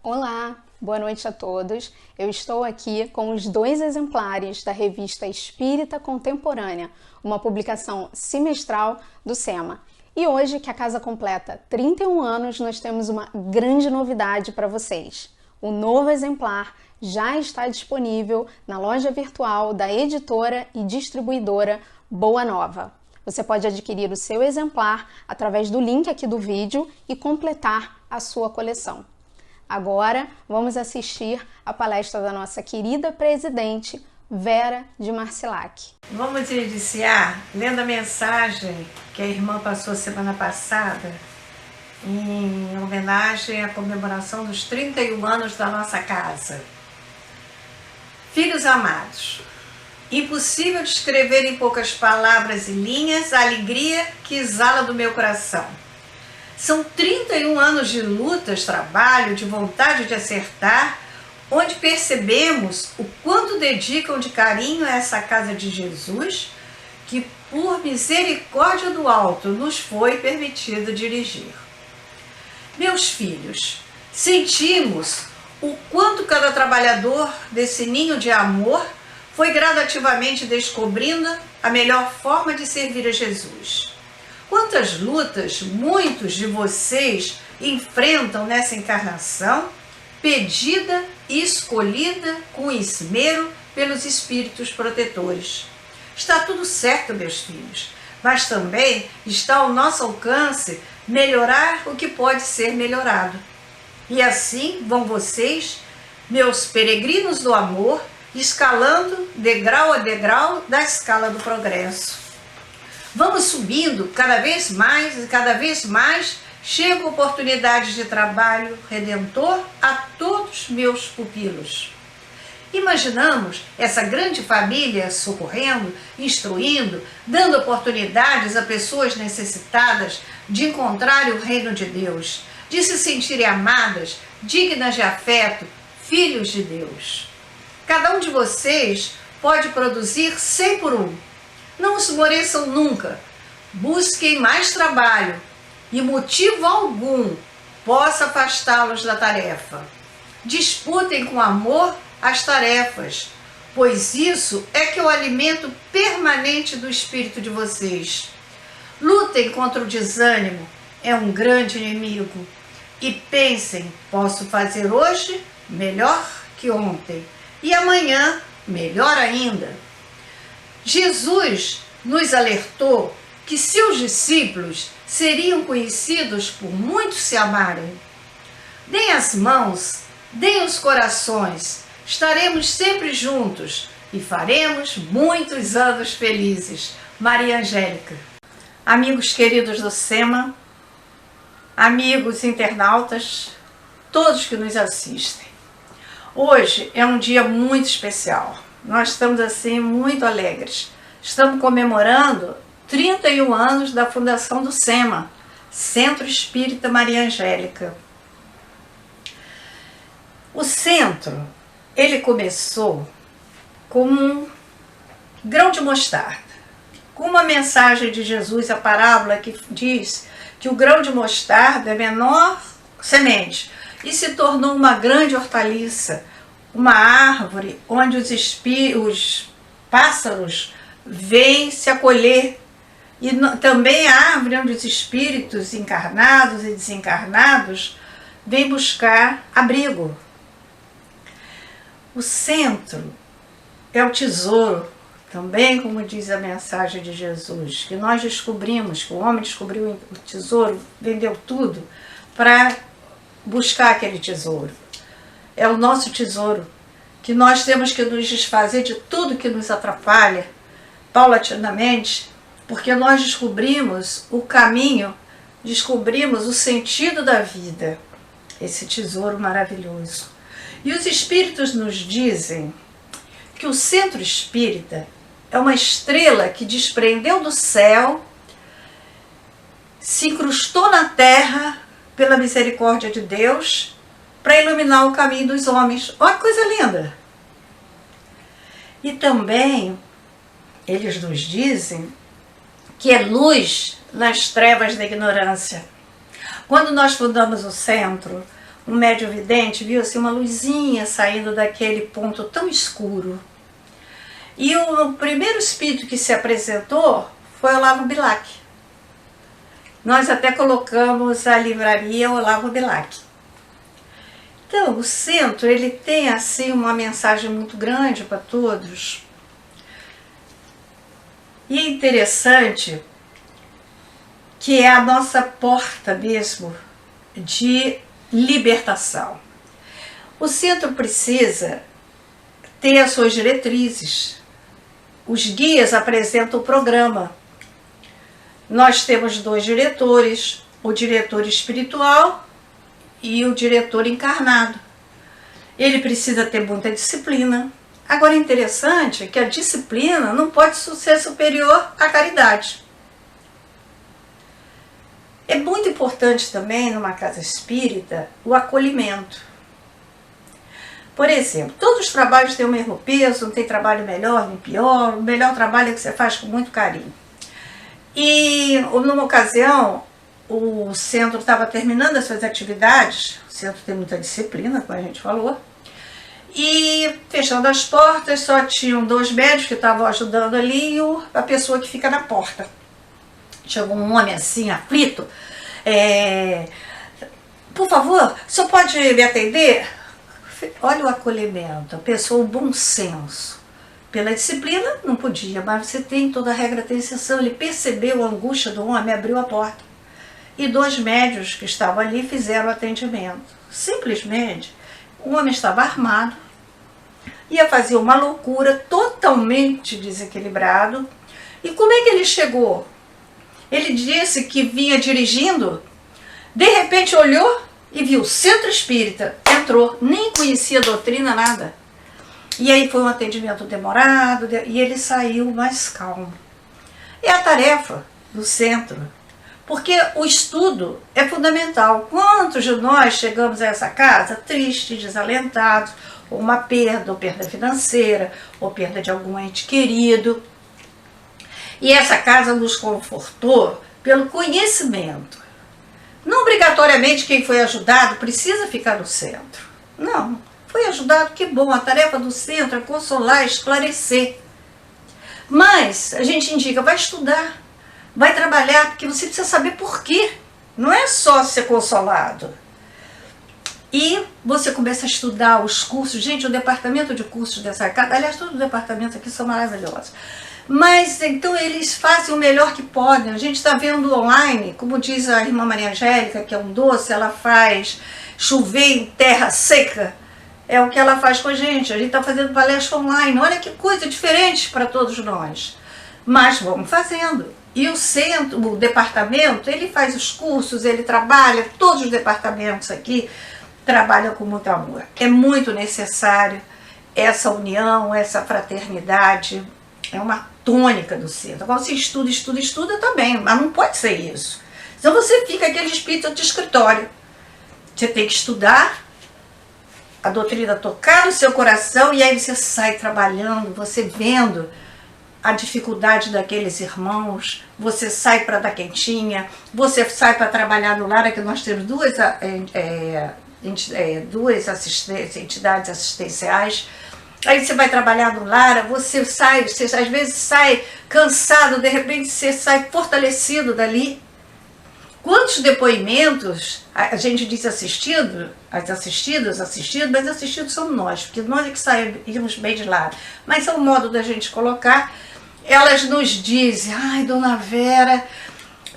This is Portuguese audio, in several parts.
Olá, boa noite a todos. Eu estou aqui com os 2 exemplares da revista Espírita Contemporânea, uma publicação semestral do SEMA. E hoje, que a casa completa 31 anos, nós temos uma grande novidade para vocês. O novo exemplar já está disponível na loja virtual da editora e distribuidora Boa Nova. Você pode adquirir o seu exemplar através do link aqui do vídeo e completar a sua coleção. Agora, vamos assistir a palestra da nossa querida presidente, Vera de Marcilac. Vamos iniciar lendo a mensagem que a irmã passou semana passada, em homenagem à comemoração dos 31 anos da nossa casa. Filhos amados, impossível descrever em poucas palavras e linhas a alegria que exala do meu coração. São 31 anos de lutas, trabalho, de vontade de acertar, onde percebemos o quanto dedicam de carinho a essa casa de Jesus, que por misericórdia do alto nos foi permitido dirigir. Meus filhos, sentimos o quanto cada trabalhador desse ninho de amor foi gradativamente descobrindo a melhor forma de servir a Jesus. Quantas lutas muitos de vocês enfrentam nessa encarnação, pedida e escolhida com esmero pelos espíritos protetores. Está tudo certo, meus filhos, mas também está ao nosso alcance melhorar o que pode ser melhorado. E assim vão vocês, meus peregrinos do amor, escalando degrau a degrau da escala do progresso. Vamos subindo cada vez mais e cada vez mais chegam oportunidades de trabalho redentor a todos meus pupilos. Imaginamos essa grande família socorrendo, instruindo, dando oportunidades a pessoas necessitadas de encontrar o reino de Deus, de se sentirem amadas, dignas de afeto, filhos de Deus. Cada um de vocês pode produzir 100 por 1. Não esmoreçam nunca, busquem mais trabalho e motivo algum possa afastá-los da tarefa. Disputem com amor as tarefas, pois isso é que é o alimento permanente do espírito de vocês. Lutem contra o desânimo, é um grande inimigo. E pensem, posso fazer hoje melhor que ontem e amanhã melhor ainda. Jesus nos alertou que seus discípulos seriam conhecidos por muitos se amarem. Deem as mãos, deem os corações, estaremos sempre juntos e faremos muitos anos felizes. Maria Angélica. Amigos queridos do SEMA, amigos internautas, todos que nos assistem. Hoje é um dia muito especial. Nós estamos assim muito alegres. Estamos comemorando 31 anos da fundação do SEMA, Centro Espírita Maria Angélica. O centro, ele começou como um grão de mostarda, com uma mensagem de Jesus, a parábola que diz que o grão de mostarda é a menor semente e se tornou uma grande hortaliça, uma árvore onde os pássaros vêm se acolher, e também a árvore onde os espíritos encarnados e desencarnados vêm buscar abrigo. O centro é o tesouro, também como diz a mensagem de Jesus, que nós descobrimos, que o homem descobriu o tesouro, vendeu tudo para buscar aquele tesouro. É o nosso tesouro, que nós temos que nos desfazer de tudo que nos atrapalha, paulatinamente, porque nós descobrimos o caminho, descobrimos o sentido da vida, esse tesouro maravilhoso. E os espíritos nos dizem que o centro espírita é uma estrela que desprendeu do céu, se incrustou na terra pela misericórdia de Deus, para iluminar o caminho dos homens. Olha que coisa linda! E também, eles nos dizem que é luz nas trevas da ignorância. Quando nós fundamos o centro, um médium vidente viu assim uma luzinha saindo daquele ponto tão escuro. E o primeiro espírito que se apresentou foi Olavo Bilac. Nós até colocamos a livraria Olavo Bilac. Então, o centro, ele tem assim uma mensagem muito grande para todos. E é interessante que é a nossa porta mesmo de libertação. O centro precisa ter as suas diretrizes. Os guias apresentam o programa. Nós temos 2 diretores, o diretor espiritual e o diretor encarnado. Ele precisa ter muita disciplina. Agora é interessante que a disciplina não pode ser superior à caridade. É muito importante também numa casa espírita o acolhimento. Por exemplo, todos os trabalhos têm o mesmo peso, não tem trabalho melhor nem pior, o melhor trabalho é que você faz com muito carinho. E numa ocasião, o centro estava terminando as suas atividades, o centro tem muita disciplina, como a gente falou, e fechando as portas, só tinham 2 médicos que estavam ajudando ali e a pessoa que fica na porta. Chegou um homem assim, aflito, por favor, o senhor pode me atender? Olha o acolhimento, a pessoa, o bom senso. Pela disciplina, não podia, mas você tem, toda regra tem exceção. Ele percebeu a angústia do homem, abriu a porta. E 2 médios que estavam ali fizeram o atendimento. Simplesmente, o homem estava armado, ia fazer uma loucura, totalmente desequilibrado. E como é que ele chegou? Ele disse que vinha dirigindo, de repente olhou e viu Centro Espírita, entrou, nem conhecia a doutrina, nada. E aí foi um atendimento demorado e ele saiu mais calmo. É a tarefa do centro, porque o estudo é fundamental. Quantos de nós chegamos a essa casa tristes, desalentados, ou uma perda, ou perda financeira, ou perda de algum ente querido. E essa casa nos confortou pelo conhecimento. Não obrigatoriamente quem foi ajudado precisa ficar no centro. Não. Foi ajudado, que bom, a tarefa do centro é consolar, esclarecer. Mas a gente indica, vai estudar, vai trabalhar, porque você precisa saber por quê. Não é só ser consolado. E você começa a estudar os cursos. Gente, o departamento de cursos dessa casa, aliás, todos os departamentos aqui são maravilhosos. Mas então eles fazem o melhor que podem. A gente está vendo online, como diz a irmã Maria Angélica, que é um doce, ela faz chover em terra seca. É o que ela faz com a gente está fazendo palestra online, olha que coisa diferente para todos nós. Mas vamos fazendo. E o centro, o departamento, ele faz os cursos, ele trabalha, todos os departamentos aqui trabalham com muito amor. É muito necessário essa união, essa fraternidade, é uma tônica do centro. Agora você estuda também, mas não pode ser isso. Senão você fica aquele espírito de escritório. Você tem que estudar, a doutrina tocar no seu coração e aí você sai trabalhando, você vendo a dificuldade daqueles irmãos, você sai para dar quentinha, você sai para trabalhar no lar, que nós temos duas entidades assistenciais, aí você vai trabalhar no lar, você sai, você às vezes sai cansado, de repente você sai fortalecido dali. Quantos depoimentos a gente diz assistido, mas assistidos somos nós, porque nós é que saímos bem de lá. Mas é o modo da gente colocar. Elas nos dizem, ai, dona Vera,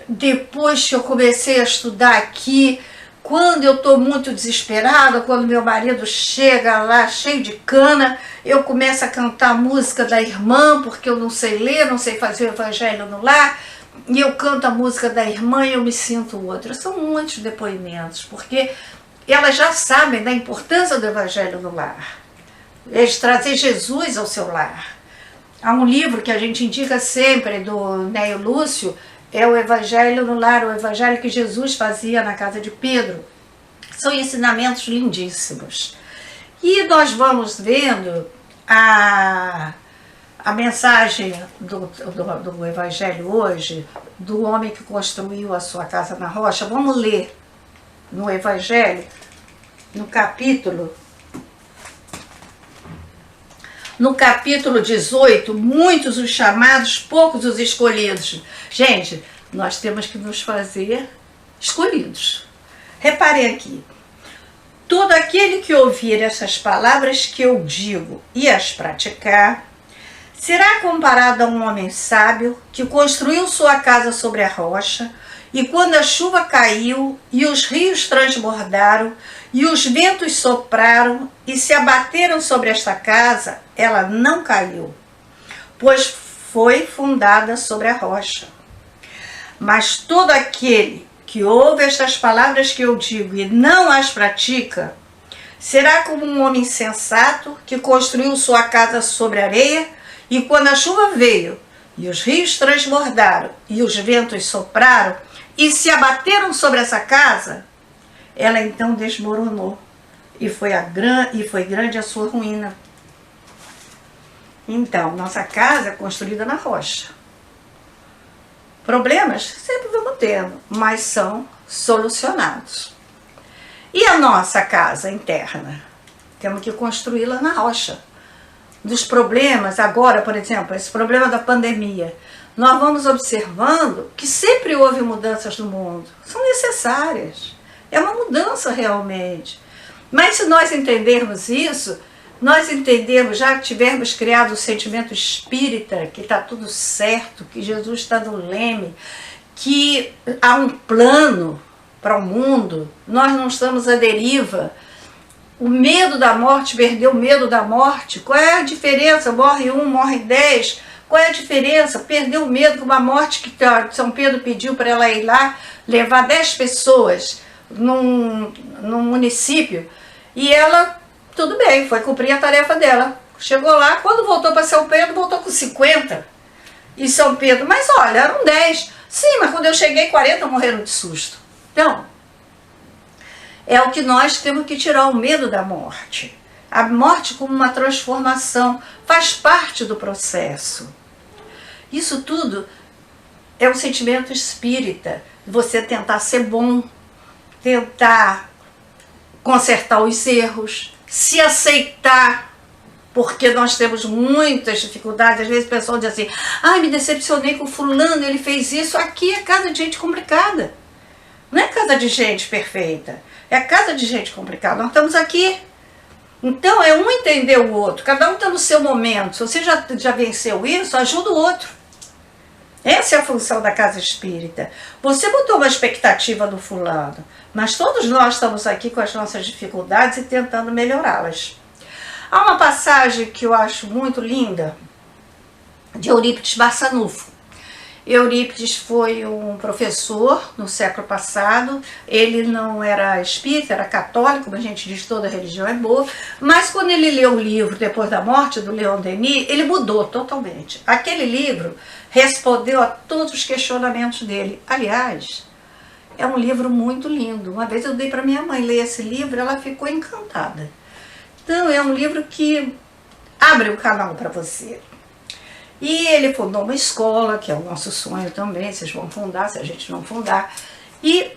depois que eu comecei a estudar aqui, quando eu estou muito desesperada, quando meu marido chega lá cheio de cana, eu começo a cantar a música da irmã, porque eu não sei ler, não sei fazer o evangelho no lar, e eu canto a música da irmã e eu me sinto outra. São muitos depoimentos, porque elas já sabem da importância do evangelho no lar. Eles trazem Jesus ao seu lar. Há um livro que a gente indica sempre, do Neio Lúcio, é o Evangelho no Lar, o Evangelho que Jesus fazia na casa de Pedro. São ensinamentos lindíssimos. E nós vamos vendo a mensagem do Evangelho hoje, do homem que construiu a sua casa na rocha. Vamos ler no Evangelho no capítulo 18, muitos os chamados, poucos os escolhidos. Gente, nós temos que nos fazer escolhidos. Reparem aqui. Todo aquele que ouvir essas palavras que eu digo e as praticar, será comparado a um homem sábio que construiu sua casa sobre a rocha, e quando a chuva caiu, e os rios transbordaram, e os ventos sopraram, e se abateram sobre esta casa, ela não caiu, pois foi fundada sobre a rocha. Mas todo aquele que ouve estas palavras que eu digo e não as pratica, será como um homem insensato que construiu sua casa sobre a areia, e quando a chuva veio, e os rios transbordaram, e os ventos sopraram, e se abateram sobre essa casa, ela então desmoronou, e foi grande a sua ruína. Então, nossa casa é construída na rocha. Problemas sempre vamos tendo, mas são solucionados. E a nossa casa interna? Temos que construí-la na rocha. Dos problemas, agora, por exemplo, esse problema da pandemia, nós vamos observando que sempre houve mudanças no mundo. São necessárias. É uma mudança realmente. Mas se nós entendermos isso, nós entendermos, já que tivermos criado o sentimento espírita, que está tudo certo, que Jesus está no leme, que há um plano para o mundo, nós não estamos à deriva. O medo da morte, perdeu o medo da morte. Qual é a diferença? Morre 1, morre 10. Qual é a diferença? Perdeu o medo com uma morte que São Pedro pediu para ela ir lá levar 10 pessoas num município. E ela, tudo bem, foi cumprir a tarefa dela. Chegou lá, quando voltou para São Pedro, voltou com 50. E São Pedro, mas olha, eram 10. Sim, mas quando eu cheguei, 40 morreram de susto. Então, é o que nós temos que tirar o medo da morte. A morte como uma transformação, faz parte do processo. Isso tudo é um sentimento espírita, você tentar ser bom, tentar consertar os erros, se aceitar, porque nós temos muitas dificuldades. Às vezes o pessoal diz assim, ai, me decepcionei com fulano, ele fez isso. Aqui é casa de gente complicada, não é casa de gente perfeita, é casa de gente complicada. Nós estamos aqui. Então é um entender o outro, cada um está no seu momento. Se você já venceu isso, ajuda o outro. Essa é a função da casa espírita. Você botou uma expectativa no fulano, mas todos nós estamos aqui com as nossas dificuldades e tentando melhorá-las. Há uma passagem que eu acho muito linda, de Eurípides Barçanufo. Eurípides foi um professor no século passado, ele não era espírita, era católico, como a gente diz, toda religião é boa, mas quando ele leu o livro Depois da Morte, do Leon Denis, ele mudou totalmente. Aquele livro respondeu a todos os questionamentos dele. Aliás, é um livro muito lindo. Uma vez eu dei para minha mãe ler esse livro, ela ficou encantada. Então é um livro que abre o canal para você. E ele fundou uma escola, que é o nosso sonho também, vocês vão fundar, se a gente não fundar. E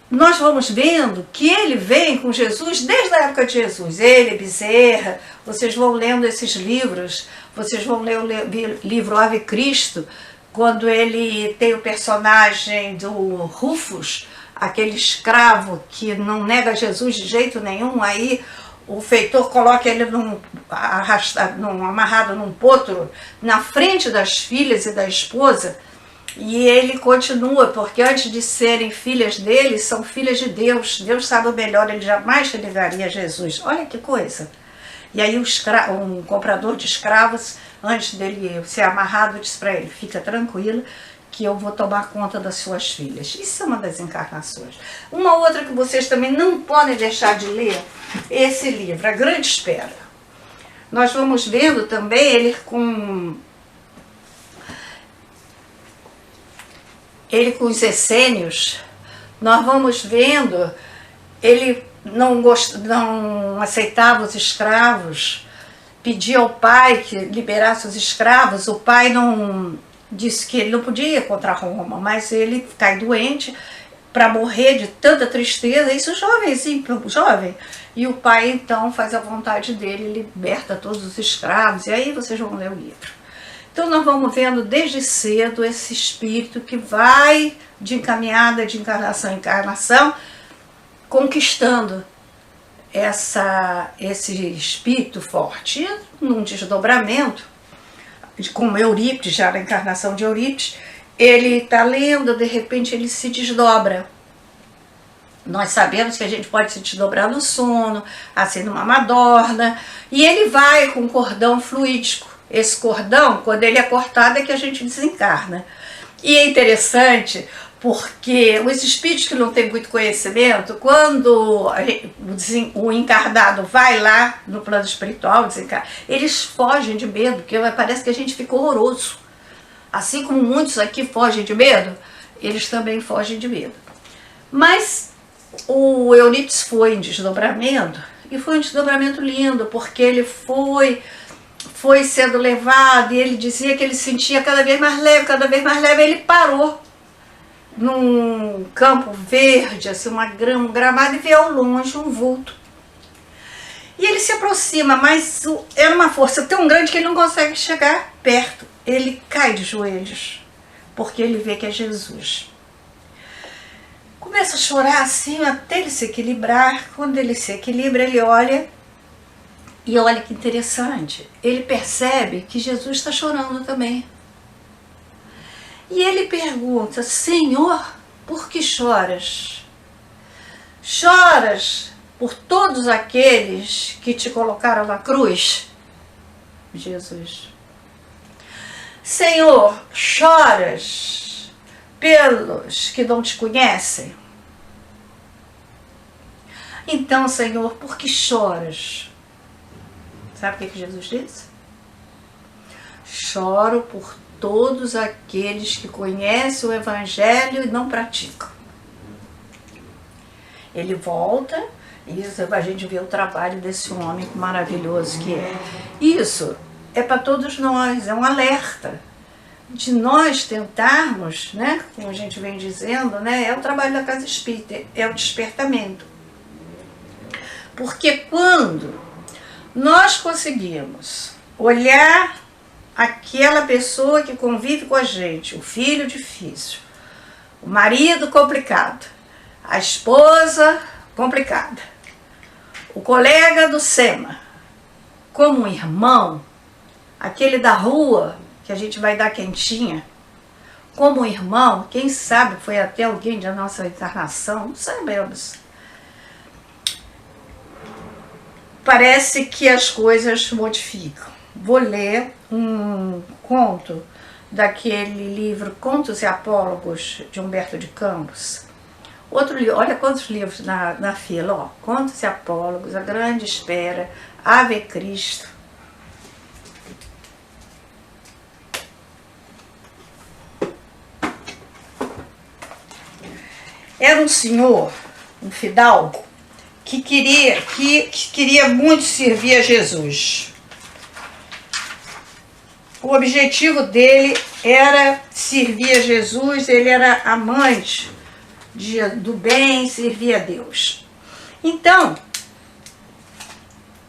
nós vamos vendo que ele vem com Jesus desde a época de Jesus. Ele, Bezerra, vocês vão lendo esses livros, vocês vão ler o livro Ave Cristo, quando ele tem o personagem do Rufus, aquele escravo que não nega Jesus de jeito nenhum, aí o feitor coloca ele amarrado num potro na frente das filhas e da esposa, e ele continua, porque antes de serem filhas dele, são filhas de Deus. Deus sabe o melhor, ele jamais negaria Jesus. Olha que coisa. E aí um comprador de escravos, antes dele ser amarrado, disse para ele, fica tranquilo, que eu vou tomar conta das suas filhas. Isso é uma das encarnações. Uma outra que vocês também não podem deixar de ler, esse livro, A Grande Espera. Nós vamos vendo também ele com os essênios, nós vamos vendo, ele não aceitava os escravos, pedia ao pai que liberasse os escravos, o pai não disse que ele não podia ir contra Roma, mas ele cai doente, para morrer de tanta tristeza, isso jovenzinho, jovem. E o pai então faz a vontade dele, liberta todos os escravos, e aí vocês vão ler o livro. Então nós vamos vendo desde cedo esse espírito que vai de encaminhada, de encarnação em encarnação, conquistando esse espírito forte. E num desdobramento, como Eurípides, já na encarnação de Eurípides, ele está lendo, de repente ele se desdobra. Nós sabemos que a gente pode se desdobrar no sono, assim numa madorna, e ele vai com um cordão fluídico. Esse cordão, quando ele é cortado, é que a gente desencarna. E é interessante porque os espíritos que não têm muito conhecimento, quando o encarnado vai lá no plano espiritual, eles fogem de medo, porque parece que a gente fica horroroso. Assim como muitos aqui fogem de medo, eles também fogem de medo. Mas o Eurípides foi em desdobramento, e foi um desdobramento lindo, porque ele foi sendo levado, e ele dizia que ele sentia cada vez mais leve, ele parou num campo verde, assim, um gramado, e vê ao longe um vulto. E ele se aproxima, mas era uma força tão grande que ele não consegue chegar perto. Ele cai de joelhos, porque ele vê que é Jesus. Começa a chorar assim, até ele se equilibrar. Quando ele se equilibra, ele olha, e olha que interessante, ele percebe que Jesus está chorando também. E ele pergunta: Senhor, por que choras? Choras por todos aqueles que te colocaram na cruz? Jesus. Senhor, choras pelos que não te conhecem? Então, Senhor, por que choras? Sabe o que Jesus disse? Choro por todos aqueles que conhecem o Evangelho e não praticam. Ele volta, e a gente vê o trabalho desse homem maravilhoso que é. Isso é para todos nós, é um alerta de nós tentarmos, né, como a gente vem dizendo, né, é o trabalho da Casa Espírita, é o despertamento. Porque quando nós conseguimos olhar aquela pessoa que convive com a gente, o filho difícil, o marido complicado, a esposa complicada, o colega do SEMA, como um irmão, aquele da rua que a gente vai dar quentinha, como um irmão, quem sabe foi até alguém da nossa encarnação, não sabemos. Parece que as coisas modificam. Vou ler um conto daquele livro Contos e Apólogos, de Humberto de Campos. Outro livro, olha quantos livros na fila, ó. Contos e Apólogos, A Grande Espera, Ave Cristo. Era um senhor, um fidalgo, que queria muito servir a Jesus. O objetivo dele era servir a Jesus, ele era amante do bem, servia a Deus. Então,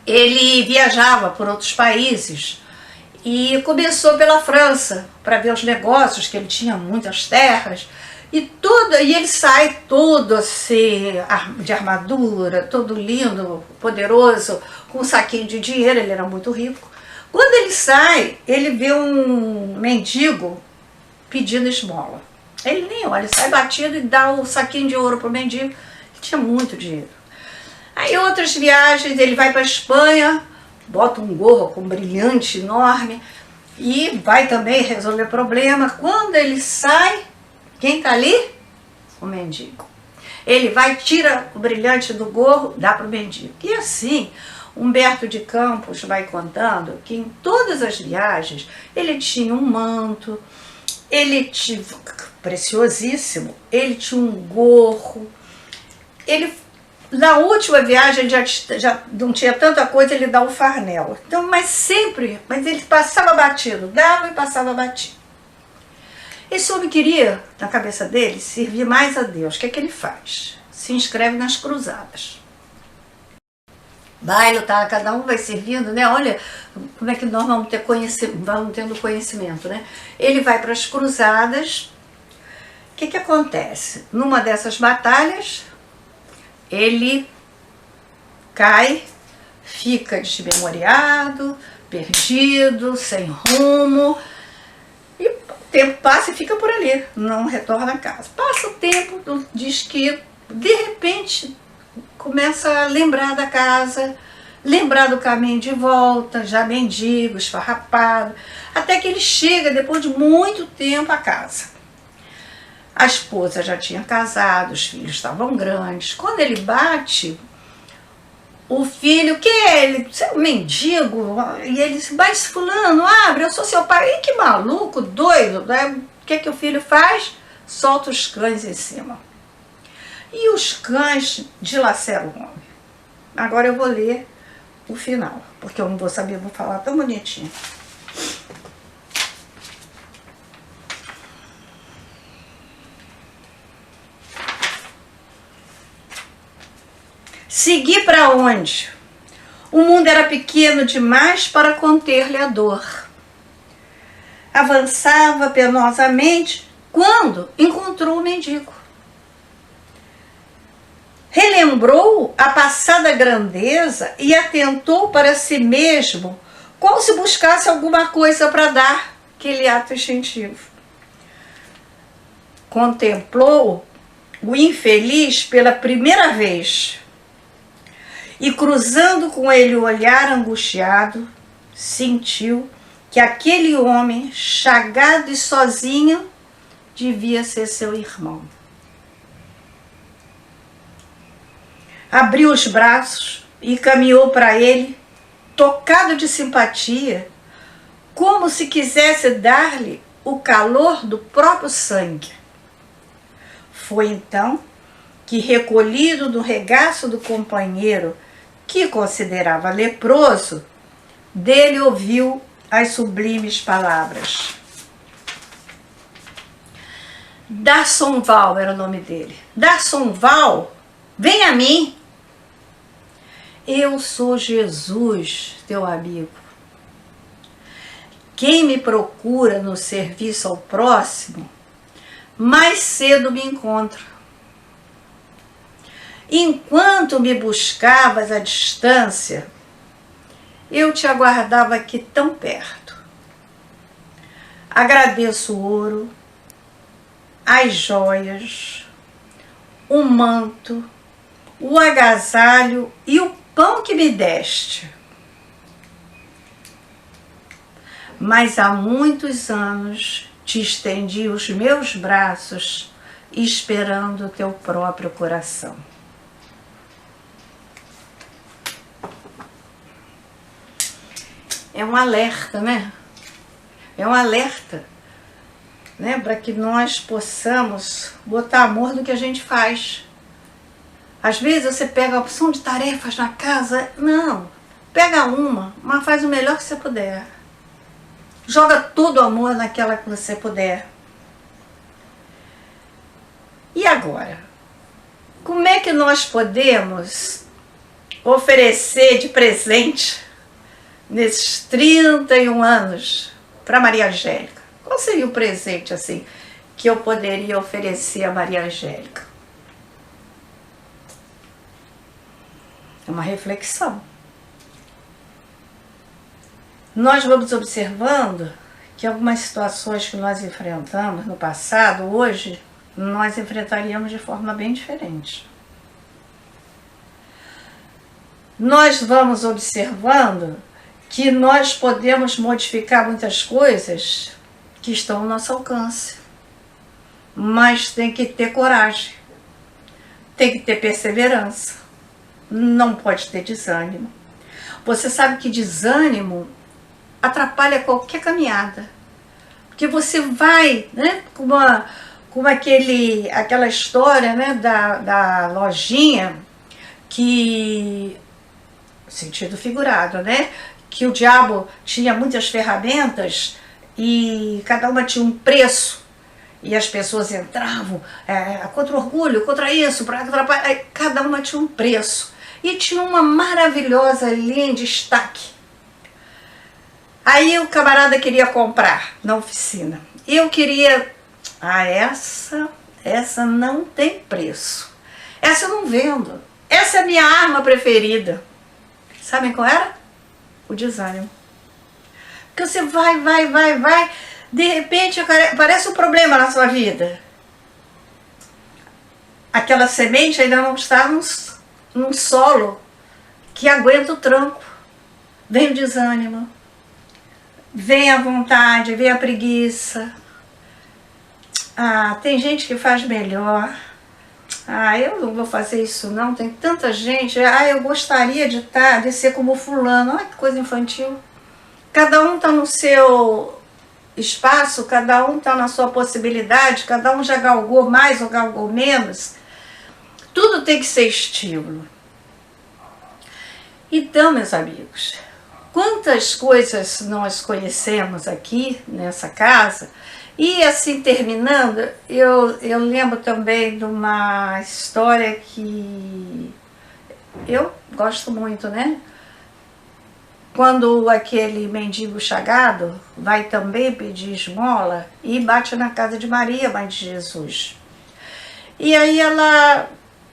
ele viajava por outros países e começou pela França para ver os negócios, que ele tinha muitas terras. E ele sai todo assim, de armadura, todo lindo, poderoso, com um saquinho de dinheiro, ele era muito rico. Quando ele sai, ele vê um mendigo pedindo esmola. Ele nem olha, sai batido e dá o saquinho de ouro para o mendigo. Ele tinha muito dinheiro. Aí outras viagens, ele vai para a Espanha, bota um gorro com um brilhante enorme e vai também resolver problema. Quando ele sai, quem está ali? O mendigo. Ele vai, tira o brilhante do gorro, dá para o mendigo. E assim, Humberto de Campos vai contando que em todas as viagens ele tinha um manto, ele tinha, preciosíssimo, ele tinha um gorro. Na última viagem já não tinha tanta coisa, ele dá o farnel. Então, mas ele passava batido, dava e passava batido. Esse homem queria, na cabeça dele, servir mais a Deus. O que é que ele faz? Se inscreve nas cruzadas. Vai lutar, cada um vai servindo, né? Olha como é que nós vamos tendo conhecimento, né? Ele vai para as cruzadas. O que acontece? Numa dessas batalhas, ele cai, fica desmemoriado, perdido, sem rumo, e o tempo passa e fica por ali, não retorna a casa. Passa o tempo, diz que de repente começa a lembrar da casa, lembrar do caminho de volta, já mendigo, esfarrapado, até que ele chega, depois de muito tempo, à casa. A esposa já tinha casado, os filhos estavam grandes. Quando ele bate, o filho, que é ele? Você é um mendigo? E ele disse, mas fulano, abre, eu sou seu pai. Ih, que maluco, doido. Né? O que o filho faz? Solta os cães em cima. E os cães dilaceram o homem. Agora eu vou ler o final, porque eu não vou saber, vou falar tão bonitinho. Segui para onde? O mundo era pequeno demais para conter-lhe a dor. Avançava penosamente quando encontrou o mendigo. Relembrou a passada grandeza e atentou para si mesmo, qual se buscasse alguma coisa para dar, aquele ato instintivo. Contemplou o infeliz pela primeira vez e, cruzando com ele o olhar angustiado, sentiu que aquele homem, chagado e sozinho, devia ser seu irmão. Abriu os braços e caminhou para ele, tocado de simpatia, como se quisesse dar-lhe o calor do próprio sangue. Foi então que, recolhido no regaço do companheiro, que considerava leproso, dele ouviu as sublimes palavras. D'Arsonval era o nome dele. D'Arsonval, vem a mim. Eu sou Jesus, teu amigo. Quem me procura no serviço ao próximo, mais cedo me encontra. Enquanto me buscavas à distância, eu te aguardava aqui tão perto. Agradeço o ouro, as joias, o manto, o agasalho e o pão que me deste. Mas há muitos anos te estendi os meus braços, esperando o teu próprio coração. É um alerta, né? É um alerta, né? Para que nós possamos botar amor no que a gente faz. Às vezes você pega a opção de tarefas na casa, não, pega uma, mas faz o melhor que você puder. Joga todo o amor naquela que você puder. E agora? Como é que nós podemos oferecer de presente nesses 31 anos para Maria Angélica? Qual seria o presente assim que eu poderia oferecer a Maria Angélica? É uma reflexão. Nós vamos observando que algumas situações que nós enfrentamos no passado, hoje, nós enfrentaríamos de forma bem diferente. Nós vamos observando que nós podemos modificar muitas coisas que estão ao nosso alcance. Mas tem que ter coragem, tem que ter perseverança, não pode ter desânimo. Você sabe que desânimo atrapalha qualquer caminhada, porque você vai, né, como aquela história, né, da lojinha, que, sentido figurado, né, que o diabo tinha muitas ferramentas e cada uma tinha um preço, e as pessoas entravam contra o orgulho, contra isso, cada uma tinha um preço. E tinha uma maravilhosa linha de destaque. Aí o camarada queria comprar na oficina. Eu queria, essa não tem preço. Essa eu não vendo. Essa é a minha arma preferida. Sabem qual era? O desânimo. Porque você vai, de repente aparece um problema na sua vida. Aquela semente ainda não está num solo que aguenta o tranco. Vem o desânimo, vem a vontade, vem a preguiça. Tem gente que faz melhor. Eu não vou fazer isso não, tem tanta gente. Eu gostaria de ser como fulano. Que coisa infantil. Cada um está no seu espaço, cada um está na sua possibilidade, cada um já galgou mais ou galgou menos. Tudo tem que ser estímulo. Então, meus amigos, quantas coisas nós conhecemos aqui nessa casa. E assim, terminando, eu lembro também de uma história que eu gosto muito, né? Quando aquele mendigo chagado vai também pedir esmola e bate na casa de Maria, mãe de Jesus. E aí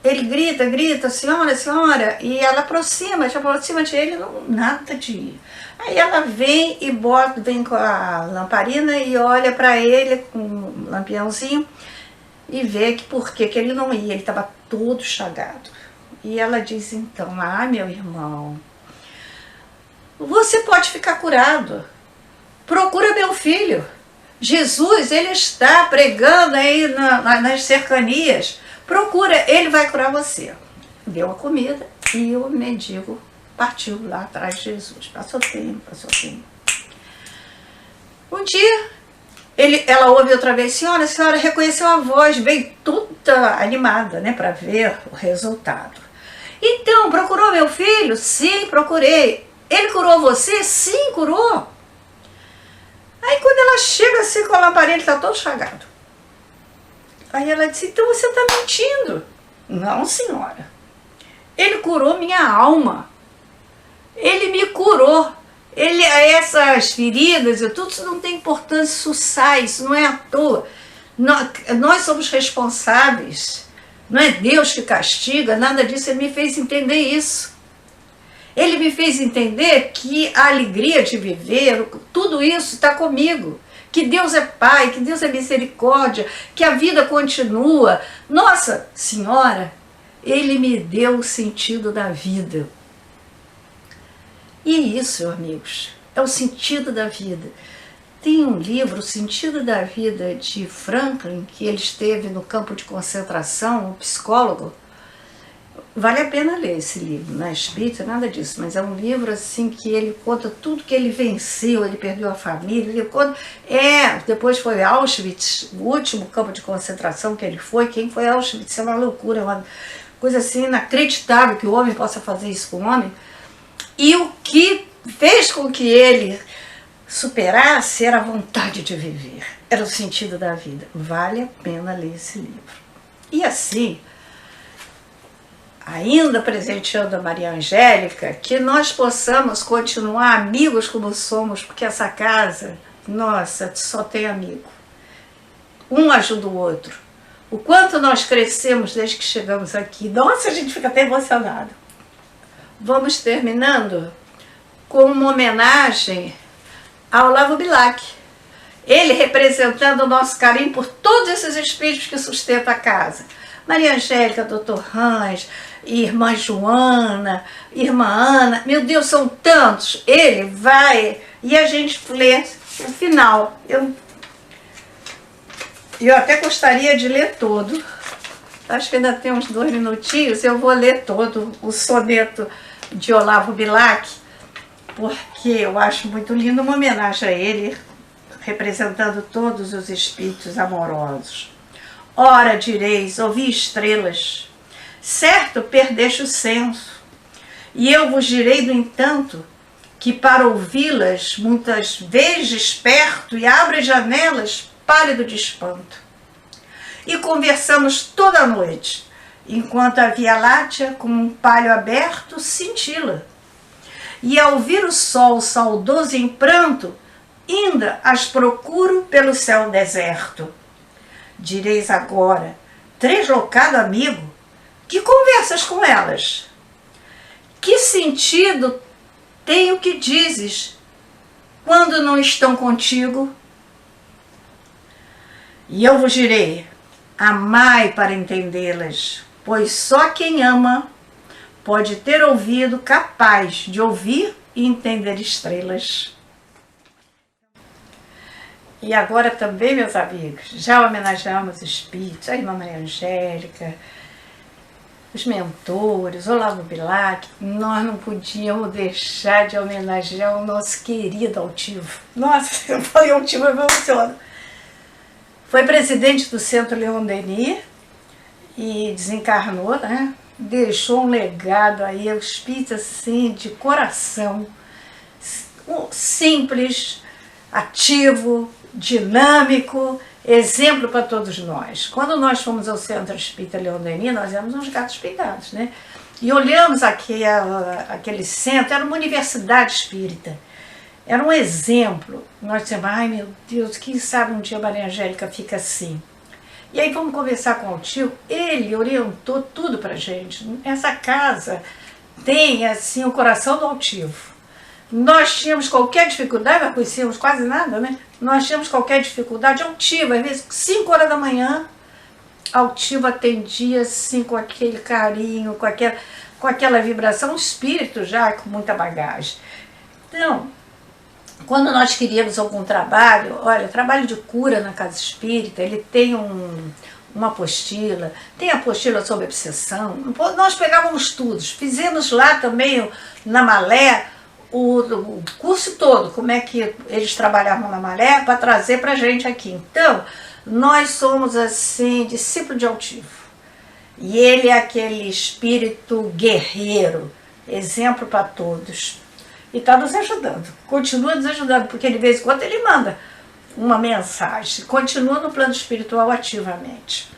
ele grita, senhora, e ela aproxima de ele, nada de ir. Aí ela vem com a lamparina e olha para ele com um lampiãozinho e vê que por que ele não ia, ele estava todo chagado. E ela diz então, meu irmão, você pode ficar curado, procura meu filho. Jesus, ele está pregando aí nas cercanias, procura, ele vai curar você. Deu a comida e o mendigo partiu lá atrás de Jesus. Passou tempo. Um dia, ela ouve outra vez, senhora, a senhora reconheceu a voz, veio toda animada, né, para ver o resultado. Então, procurou meu filho? Sim, procurei. Ele curou você? Sim, curou. Aí quando ela chega assim com a lamparina, ele está todo chagado. Aí ela disse, então você está mentindo. Não, senhora. Ele curou minha alma. Ele me curou. Essas feridas e tudo, isso não tem importância, isso sai, isso não é à toa. Nós somos responsáveis. Não é Deus que castiga, nada disso. Ele me fez entender isso. Ele me fez entender que a alegria de viver, tudo isso está comigo. Que Deus é Pai, que Deus é misericórdia, que a vida continua. Nossa Senhora, Ele me deu o sentido da vida. E isso, amigos, é o sentido da vida. Tem um livro, O Sentido da Vida, de Franklin, que ele esteve no campo de concentração, um psicólogo. Vale a pena ler esse livro, não é espírita, nada disso, mas é um livro assim que ele conta tudo que ele venceu, ele perdeu a família, ele conta, depois foi Auschwitz, o último campo de concentração que ele foi. Quem foi Auschwitz é uma loucura, é uma coisa assim inacreditável que o homem possa fazer isso com o homem. E o que fez com que ele superasse era a vontade de viver, era o sentido da vida. Vale a pena ler esse livro. E assim, ainda presenteando a Maria Angélica, que nós possamos continuar amigos como somos, porque essa casa, nossa, só tem amigo. Um ajuda o outro. O quanto nós crescemos desde que chegamos aqui. Nossa, a gente fica até emocionado. Vamos terminando com uma homenagem ao Olavo Bilac. Ele representando o nosso carinho por todos esses espíritos que sustentam a casa. Maria Angélica, Dr. Hans, Irmã Joana, Irmã Ana, meu Deus, são tantos. Ele vai e a gente lê o final. Eu até gostaria de ler todo. Acho que ainda tem uns 2 minutinhos, eu vou ler todo o soneto de Olavo Bilac, porque eu acho muito lindo, uma homenagem a ele, representando todos os espíritos amorosos. Ora, direis, ouvi estrelas, certo perdeste o senso, e eu vos direi, no entanto, que para ouvi-las muitas vezes desperto e abre janelas pálido de espanto. e conversamos toda a noite, enquanto a Via Láctea, como um palho aberto, cintila. E ao vir o sol saudoso em pranto, ainda as procuro pelo céu deserto. Direis agora, translocado amigo, que conversas com elas? Que sentido tem o que dizes quando não estão contigo? E eu vos direi, amai para entendê-las, pois só quem ama pode ter ouvido capaz de ouvir e entender estrelas. E agora também, meus amigos, já homenageamos os espíritos, a irmã Maria Angélica, os mentores, Olavo Bilac. Nós não podíamos deixar de homenagear o nosso querido Altivo. Nossa, eu falei Altivo, eu me emociono. Foi presidente do Centro Leon Denis e desencarnou, né? Deixou um legado aí, o espírito assim, de coração, simples, ativo, dinâmico, exemplo para todos nós. Quando nós fomos ao Centro Espírita Leon Denis, nós éramos uns gatos pingados, né? E olhamos aquele centro, era uma universidade espírita, era um exemplo. Nós dissemos, ai meu Deus, quem sabe um dia a Maria Angélica fica assim. E aí vamos conversar com o tio, ele orientou tudo pra gente. Essa casa tem assim o coração do altivo. Nós tínhamos qualquer dificuldade, nós conhecíamos quase nada, né? Nós tínhamos qualquer dificuldade, altivo, às vezes 5 horas da manhã, altivo atendia assim com aquele carinho, com aquela vibração, um espírito já com muita bagagem. Então, quando nós queríamos algum trabalho, olha, trabalho de cura na Casa Espírita, ele tem uma apostila, tem apostila sobre obsessão, nós pegávamos tudo, fizemos lá também na Malé, o curso todo, como é que eles trabalhavam na Malé, para trazer para a gente aqui. Então, nós somos assim, discípulo de Altivo. E ele é aquele espírito guerreiro, exemplo para todos. E está nos ajudando, continua nos ajudando, porque de vez em quando ele manda uma mensagem, continua no plano espiritual ativamente.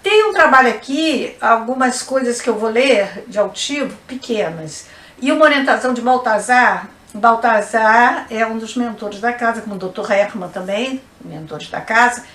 Tem um trabalho aqui, algumas coisas que eu vou ler de Altivo, pequenas, e uma orientação de Baltazar. Baltazar é um dos mentores da casa, como o Dr. Herman também, mentores da casa.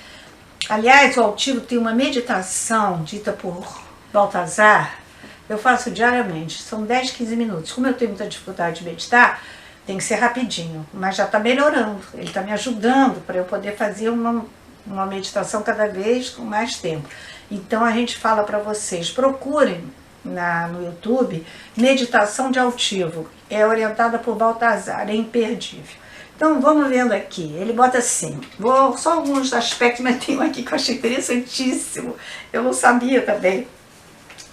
Aliás, o Altivo tem uma meditação dita por Baltazar, eu faço diariamente, são 10, 15 minutos. Como eu tenho muita dificuldade de meditar, tem que ser rapidinho, mas já está melhorando. Ele está me ajudando para eu poder fazer uma meditação cada vez com mais tempo. Então a gente fala para vocês, procurem no YouTube, meditação de Altivo, é orientada por Baltazar, é imperdível. Então vamos vendo aqui, ele bota assim, só alguns aspectos, mas tem um aqui que eu achei interessantíssimo, eu não sabia também.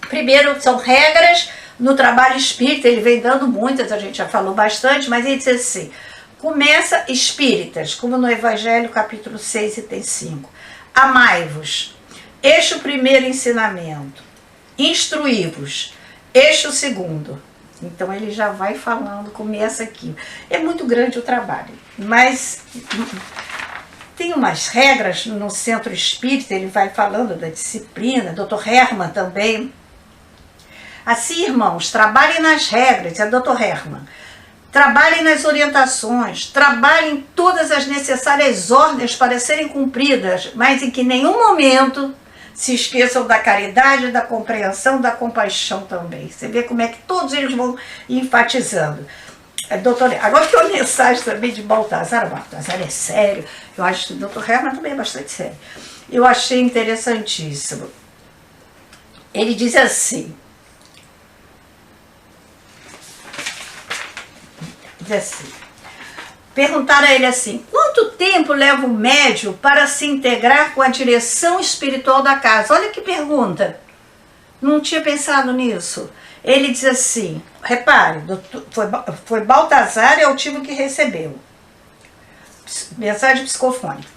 Primeiro, são regras no trabalho espírita, ele vem dando muitas, a gente já falou bastante, mas ele diz assim, começa espíritas, como no Evangelho capítulo 6, item 5, amai-vos, este o primeiro ensinamento, instruí-vos, este o segundo. Então ele já vai falando, começa aqui. É muito grande o trabalho, mas tem umas regras no Centro Espírita, ele vai falando da disciplina, Dr. Herman também. Assim, irmãos, trabalhem nas regras, é Dr. Herman. Trabalhem nas orientações, trabalhem todas as necessárias ordens para serem cumpridas, mas em que nenhum momento se esqueçam da caridade, da compreensão, da compaixão também. Você vê como é que todos eles vão enfatizando. Agora tem uma mensagem também de Baltazar. O Baltazar é sério. Eu acho que o Dr. Herman também é bastante sério. Eu achei interessantíssimo. Ele diz assim, perguntaram a ele assim, quanto tempo leva o médium para se integrar com a direção espiritual da casa? Olha que pergunta, não tinha pensado nisso. Ele diz assim, repare, foi Baltazar e Altivo que recebeu, mensagem psicofônica.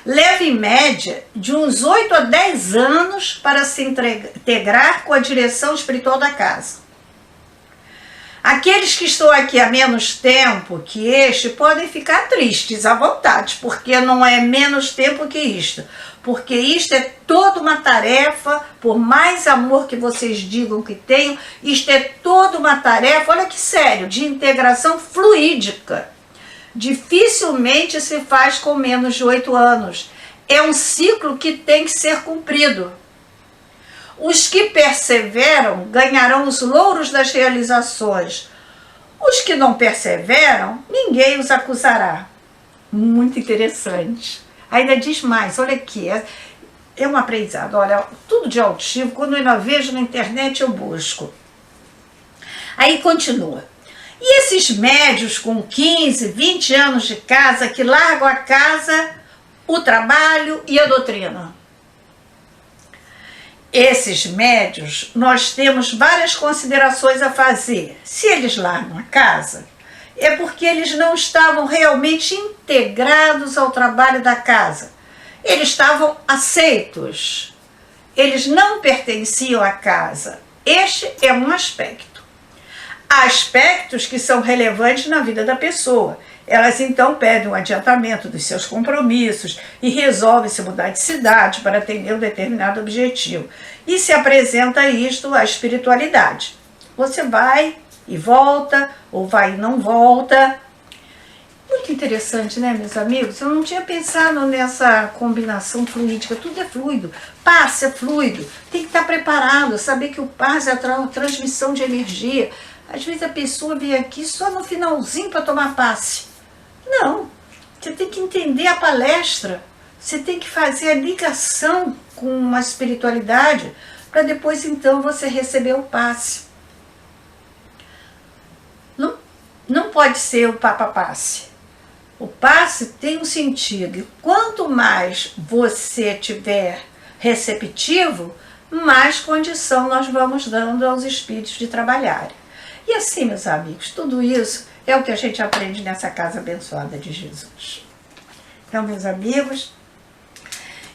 Leva em média de uns 8 a 10 anos para se integrar com a direção espiritual da casa. Aqueles que estão aqui há menos tempo que este podem ficar tristes à vontade, porque não é menos tempo que isto. porque isto é toda uma tarefa, por mais amor que vocês digam que tenham, isto é toda uma tarefa, olha que sério, de integração fluídica. Dificilmente se faz com menos de 8 anos. É um ciclo que tem que ser cumprido. Os que perseveram ganharão os louros das realizações. Os que não perseveram, ninguém os acusará. Muito interessante. Ainda diz mais, olha aqui, é um aprendizado. Olha, tudo de altivo, quando eu ainda vejo na internet eu busco. Aí continua. E esses médios com 15, 20 anos de casa, que largam a casa, o trabalho e a doutrina. Esses médios, nós temos várias considerações a fazer. Se eles largam a casa, é porque eles não estavam realmente integrados ao trabalho da casa. Eles estavam aceitos. Eles não pertenciam à casa. Este é um aspecto. Há aspectos que são relevantes na vida da pessoa. Elas então pedem um adiantamento dos seus compromissos e resolvem se mudar de cidade para atender um determinado objetivo. E se apresenta isto à espiritualidade. Você vai e volta, ou vai e não volta. Muito interessante, né, meus amigos? Eu não tinha pensado nessa combinação fluídica. Tudo é fluido. Passe é fluido. Tem que estar preparado, saber que o passe é a transmissão de energia. Às vezes a pessoa vem aqui só no finalzinho para tomar passe. Não, você tem que entender a palestra, você tem que fazer a ligação com a espiritualidade para depois então você receber o passe. Não pode ser o papa-passe. O passe tem um sentido e quanto mais você tiver receptivo, mais condição nós vamos dando aos espíritos de trabalharem. E assim, meus amigos, tudo isso é o que a gente aprende nessa casa abençoada de Jesus. Então, meus amigos,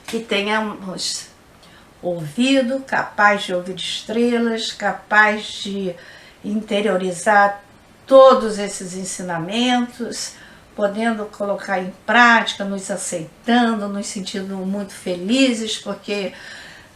que tenhamos ouvido, capaz de ouvir estrelas, capaz de interiorizar todos esses ensinamentos, podendo colocar em prática, nos aceitando, nos sentindo muito felizes, porque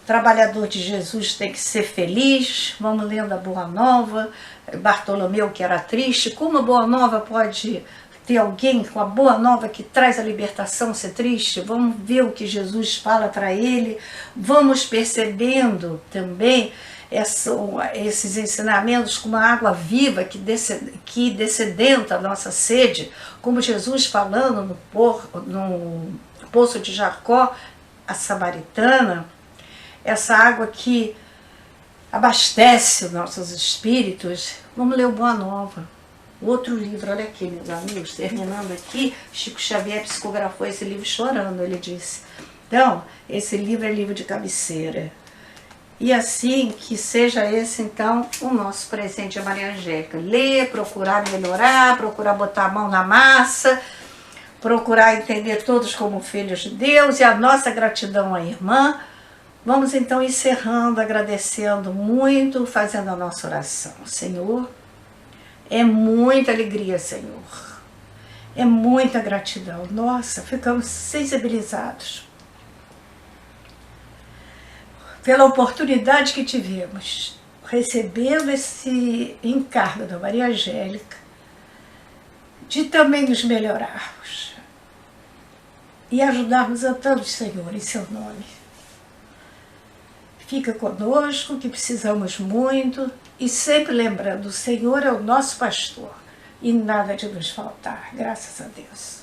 trabalhador de Jesus tem que ser feliz. Vamos lendo a Boa Nova, Bartolomeu que era triste. Como a Boa Nova pode ter alguém com a Boa Nova que traz a libertação ser triste? Vamos ver o que Jesus fala para ele. Vamos percebendo também esses ensinamentos como uma água viva que dessedenta a nossa sede, como Jesus falando no poço de Jacó, a samaritana, essa água que abastece os nossos espíritos. Vamos ler o Boa Nova, outro livro. Olha aqui, meus amigos, terminando aqui, Chico Xavier psicografou esse livro chorando, ele disse. Então, esse livro é livro de cabeceira. E assim, que seja esse, então, o nosso presente a Maria Angélica. Ler, procurar melhorar, procurar botar a mão na massa, procurar entender todos como filhos de Deus, e a nossa gratidão à irmã. Vamos então encerrando, agradecendo muito, fazendo a nossa oração. Senhor, é muita alegria, Senhor. É muita gratidão. Nossa, ficamos sensibilizados pela oportunidade que tivemos, recebendo esse encargo da Maria Angélica, de também nos melhorarmos e ajudarmos a tantos, Senhor, em seu nome. Fica conosco, que precisamos muito, e sempre lembrando, o Senhor é o nosso pastor, e nada de nos faltar, graças a Deus.